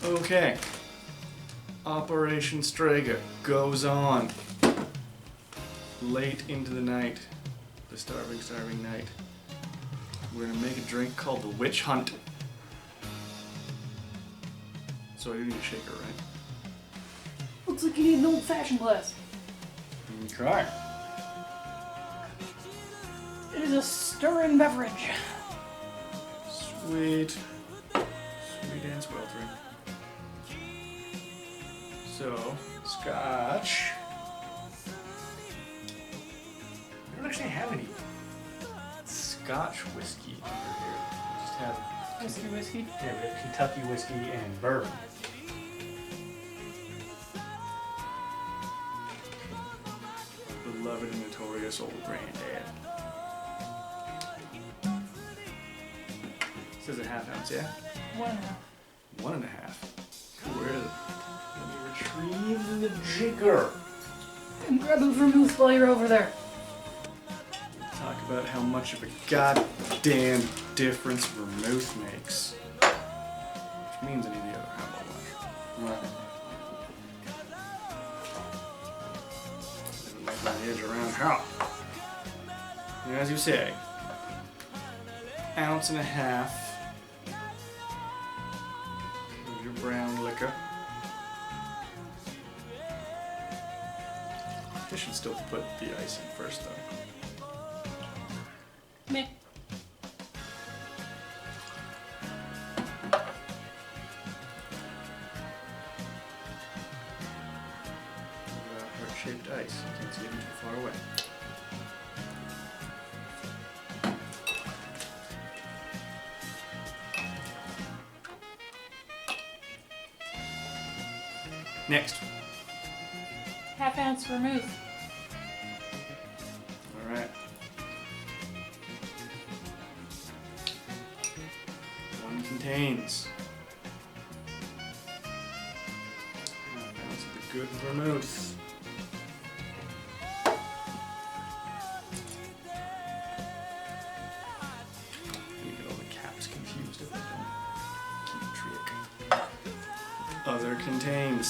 Okay. Operation Strega goes on late into the night. The starving night. We're gonna make a drink called the Witch Hunt. So I do need a shaker, right? Looks like you need an old-fashioned glass. Okay. It is a stirring beverage. Sweet. Sweet and sweltering. So, scotch. I don't actually have any scotch whiskey under here. We just have Whiskey. Yeah, we have Kentucky whiskey and bourbon. Beloved and notorious old granddad. This is a half ounce, yeah? 1.5. 1.5. Where is it? Let me retrieve the jigger. And grab a vermouth while you're over there. Talk about how much of a goddamn difference vermouth makes. Which means I need the other half of one. Make my edge around how. And as you say, 1.5 ounces of your brown liquor. I should still put the ice in first though. Meh. Heart-shaped ice. You can't see it too far away. Next. 1/2 ounce vermouth. All right. 1 contains 1/2 ounce of the good vermouth. You get all the caps confused if I don't keep trick. Other contains.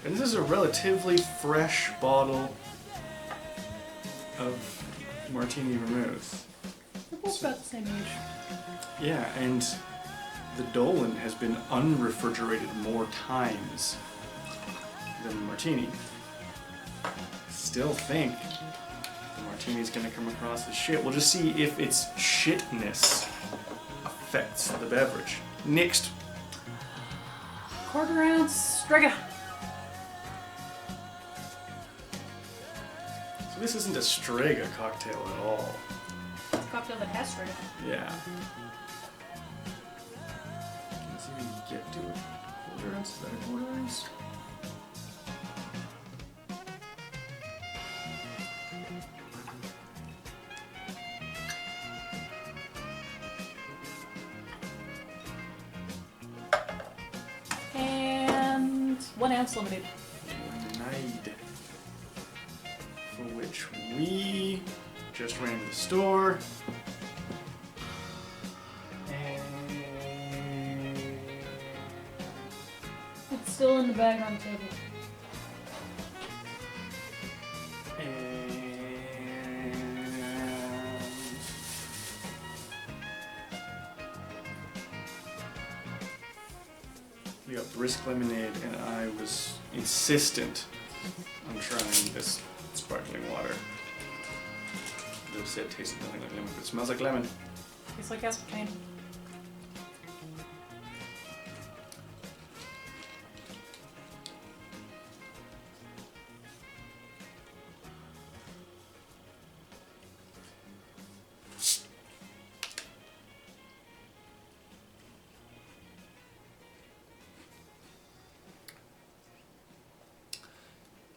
And this is a relatively fresh bottle of martini vermouth. They're both about the same age. Yeah, and the Dolan has been unrefrigerated more times than the martini. Still think the martini's gonna come across as shit. We'll just see if its shitness affects the beverage. Next. 1/4 ounce Strega. So this isn't a Strega cocktail at all. Cocktail that has Strega. Yeah. Let's see if we can get to it. 1/4 ounce? Is that a 1/4 ounce? And 1 ounce lemonade. Lemonade. For which we just ran to the store. And It's still in the bag on the table. we got brisk lemonade, and I was insistent on trying this sparkling water. They said it tasted nothing like lemon, but it smells like lemon. Tastes like aspartame.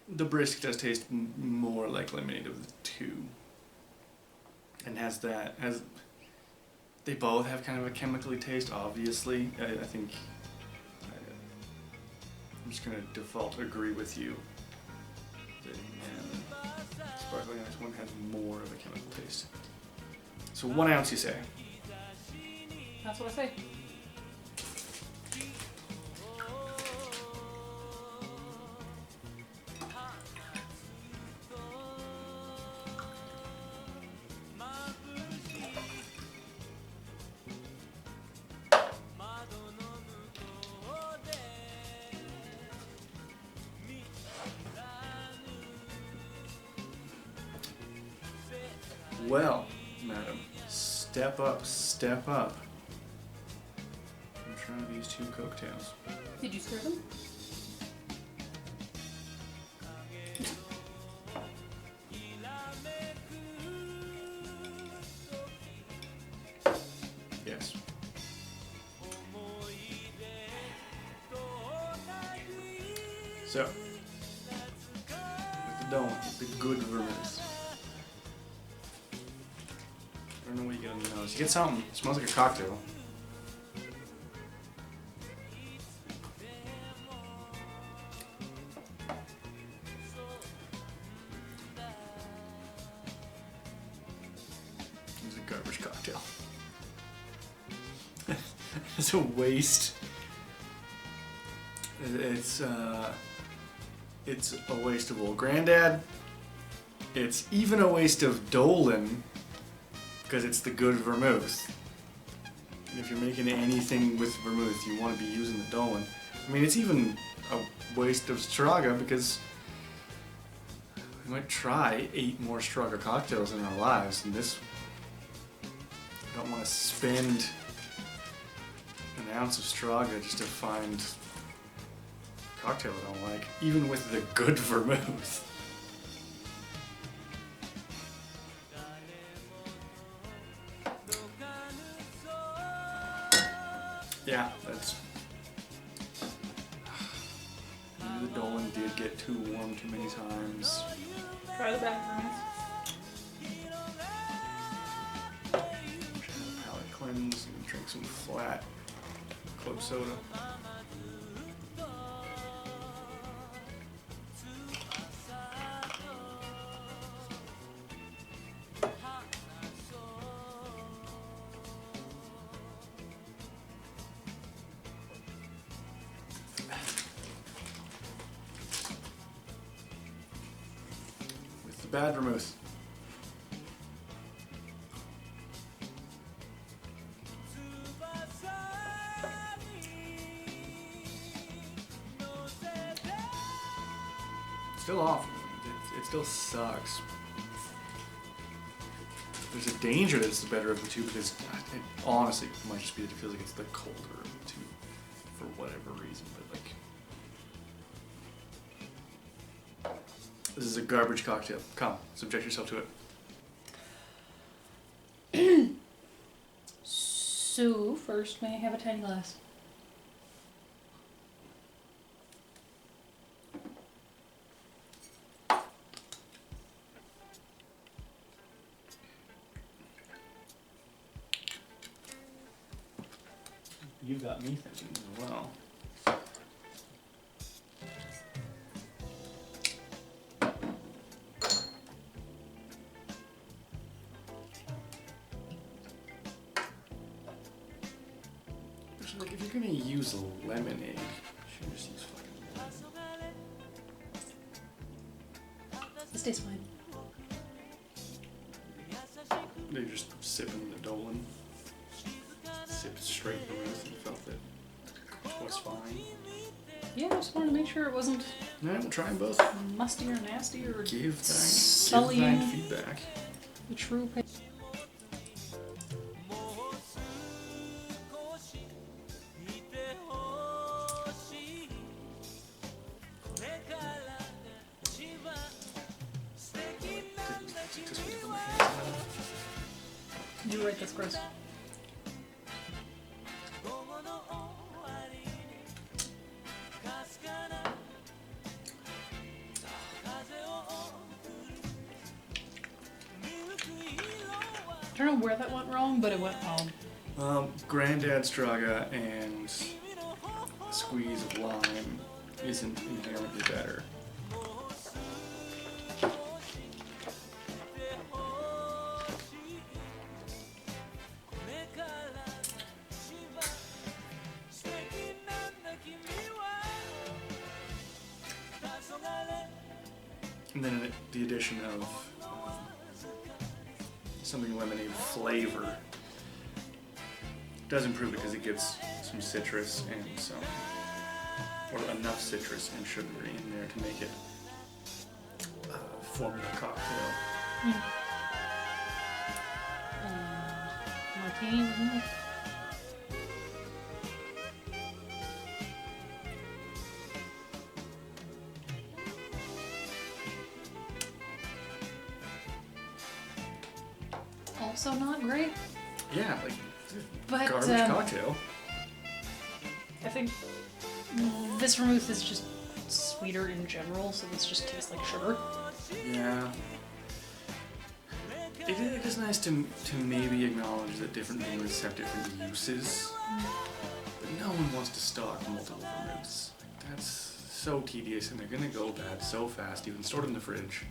The brisk does taste more like lemonade of the two, and has they both have kind of a chemically taste. Obviously, I think I'm just gonna default agree with you. The sparkling ice one has more of a chemical taste. So 1 ounce, you say? That's what I say. Well, madam, step up, step up. I'm trying these 2 cocktails. Did you stir them? Yes. So, with the dome, the good vermouth. I don't know what you get on the nose. You get something. It smells like a cocktail. It's a garbage cocktail. It's a waste. It's a waste of Old Granddad. It's even a waste of Dolan, because it's the good vermouth. And if you're making anything with vermouth, you want to be using the Dolan. I mean, it's even a waste of Strega, because we might try 8 more Strega cocktails in our lives, and this, I don't want to spend an ounce of Strega just to find a cocktail I don't like, even with the good vermouth. Yeah, that's... Maybe the Dolan did get too warm too many times. Try the back vermouth. Palate cleanse and drink some flat club soda. With the bad vermouth. Still off. It still sucks. There's a danger that it's the better of the 2, because it honestly might just be that it feels like it's the colder of the 2 for whatever reason. But like, this is a garbage cocktail. Come, subject yourself to it. So, first, may I have a tiny glass? You got me thinking as well. Actually, like, if you're gonna use lemonade, you should just use fucking lemon. This tastes fine. They're just sipping the Dolan. Sipped straight vermouth and felt that it was fine. Yeah, I just wanted to make sure it wasn't Alright, we'll try them both. musty or nasty or Give thine sullying feedback. the true pa- You're right, that's gross. I don't know where that went wrong, but it went wrong. Granddad Strega and a squeeze of lime isn't inherently better. And then the addition of something lemonade flavor does improve it, because it gets some citrus and some, or enough citrus and sugar in there to make it a formula cocktail. martini. Also not great. Yeah, like But, garbage cocktail. I think this vermouth is just sweeter in general, so this just tastes like sugar. Yeah. It is nice to maybe acknowledge that different vermouths have different uses, but no one wants to stock multiple vermouths. Like, that's so tedious, and they're gonna go bad so fast. You can store them in the fridge.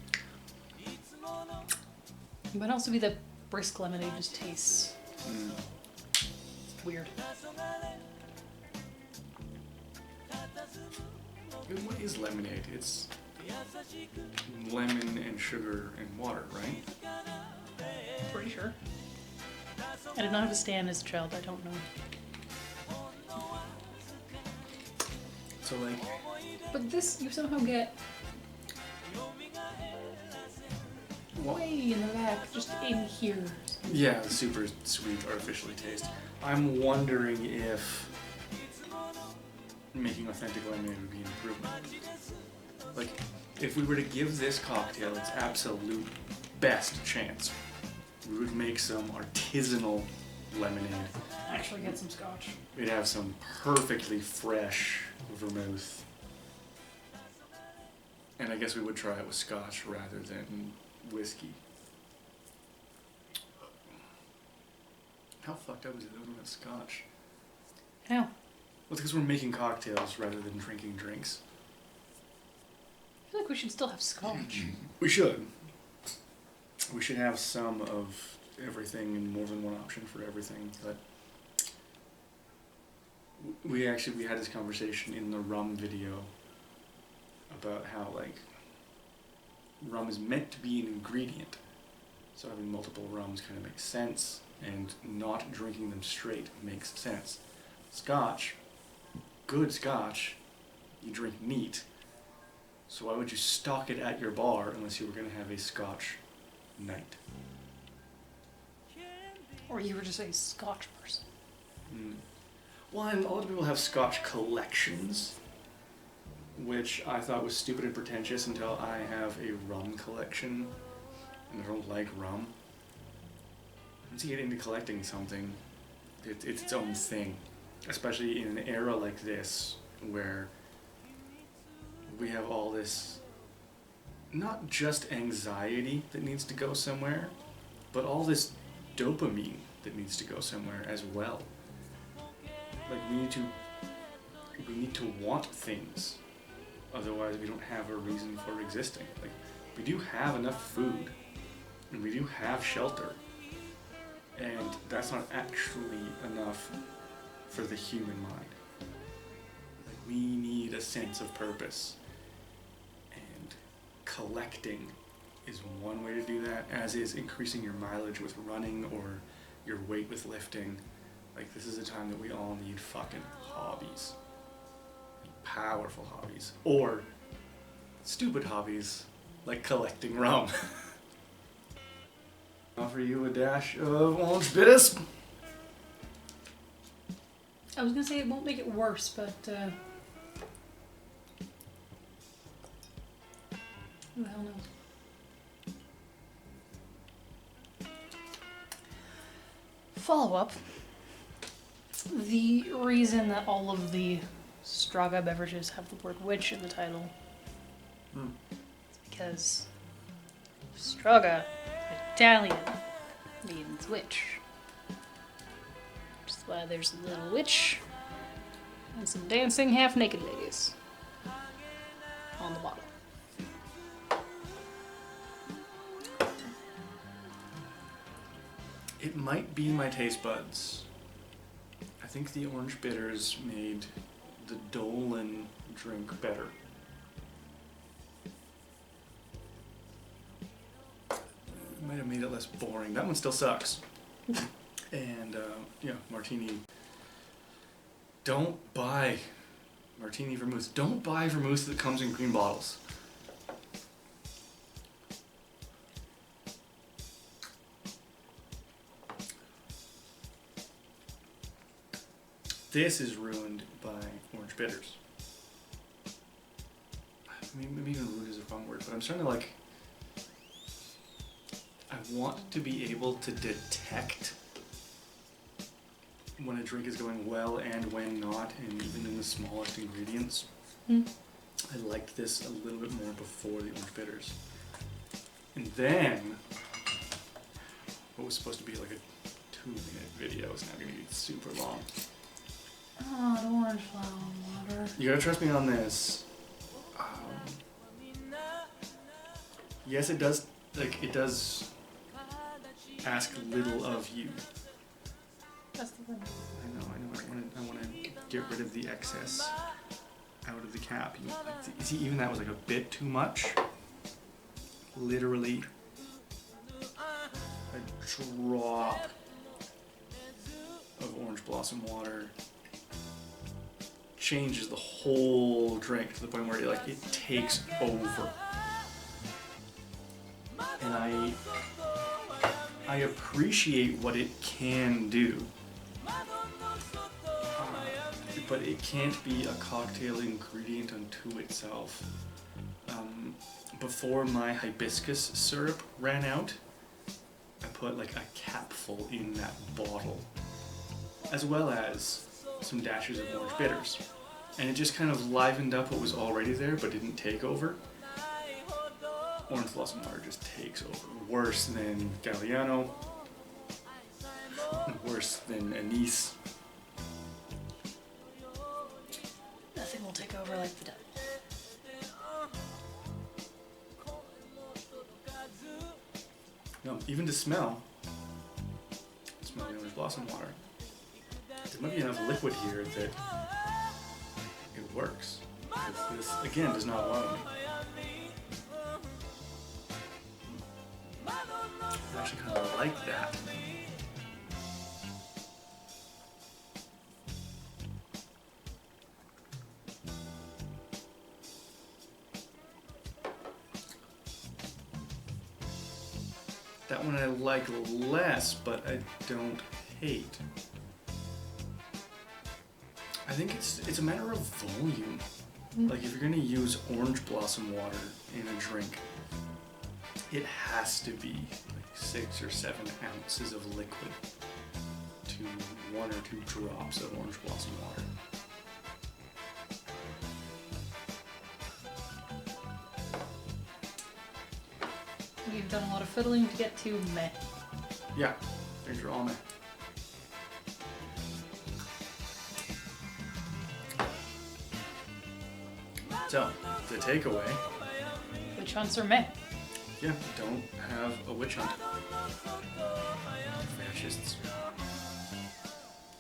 It might also be that brisk lemonade just tastes weird. What is lemonade? It's lemon and sugar and water, right? Pretty sure. I did not have a stand as a child, I don't know. So like, But this, you somehow get what? way in the back, just in here. Yeah, the super sweet, artificially taste. I'm wondering if making authentic lemonade would be an improvement. Like, if we were to give this cocktail its absolute best chance, we would make some artisanal lemonade. Actually get some scotch. We'd have some perfectly fresh vermouth. And I guess we would try it with scotch rather than whiskey. How fucked up is it that we don't have scotch? How? Well, it's because we're making cocktails rather than drinking drinks. I feel like we should still have scotch. We should. We should have some of everything and more than one option for everything, but we had this conversation in the rum video about how, like, rum is meant to be an ingredient, so having multiple rums kind of makes sense, and not drinking them straight makes sense. Scotch, good scotch, you drink neat, so why would you stock it at your bar unless you were going to have a scotch night? Or you were just a scotch person. Well, and a lot of people have scotch collections, which I thought was stupid and pretentious until I have a rum collection, and I don't like rum. Once you get into collecting something, it's its own thing, especially in an era like this, where we have all this, not just anxiety that needs to go somewhere, but all this dopamine that needs to go somewhere as well. Like, we need to want things, otherwise we don't have a reason for existing. Like, we do have enough food, and we do have shelter, and that's not actually enough for the human mind. Like, we need a sense of purpose, and collecting is one way to do that, as is increasing your mileage with running or your weight with lifting. Like, this is a time that we all need fucking hobbies. Powerful hobbies. Or stupid hobbies, like collecting rum. Offer you a dash of orange bitters. I was gonna say it won't make it worse, but who the hell knows? Follow-up. The reason that all of the Strega beverages have the word witch in the title is because Strega, Italian, means witch. Which is why there's a little witch and some dancing half-naked ladies on the bottle. It might be my taste buds. I think the orange bitters made the Dolan drink better. It might have made it less boring. That one still sucks. And, yeah, martini. Don't buy martini vermouth. Don't buy vermouth that comes in green bottles. this is ruined by orange bitters. I mean, maybe even ruined is the wrong word, but I'm starting to like. I want to be able to detect when a drink is going well and when not, and even in the smallest ingredients. I liked this a little bit more before the orange bitters. And then, what was supposed to be like a 2-minute video is now going to be super long. Oh, the orange flower water. You gotta trust me on this. Yes, it does. Like it does ask little of you. That's the thing. I know. I want to get rid of the excess out of the cap. You see, even that was like a bit too much. Literally, a drop of orange blossom water changes the whole drink to the point where it takes over. And I appreciate what it can do, but it can't be a cocktail ingredient unto itself. Before my hibiscus syrup ran out, I put like a capful in that bottle, as well as some dashes of orange bitters. And it just kind of livened up what was already there but didn't take over. Orange blossom water just takes over. Worse than Galliano, worse than anise. Nothing will take over like the devil. No, even to smell the orange blossom water. There might be enough liquid here that it works. Because this, again, does not wow me. I actually kind of like that. That one I like less, but I don't hate. I think it's a matter of volume. Like if you're gonna use orange blossom water in a drink, it has to be like 6 or 7 ounces of liquid to 1 or 2 drops of orange blossom water. We've done a lot of fiddling to get to meh. Yeah, there's your all meh. So, the takeaway. Which hunts are meh? Yeah, don't have a witch hunt. Fascists.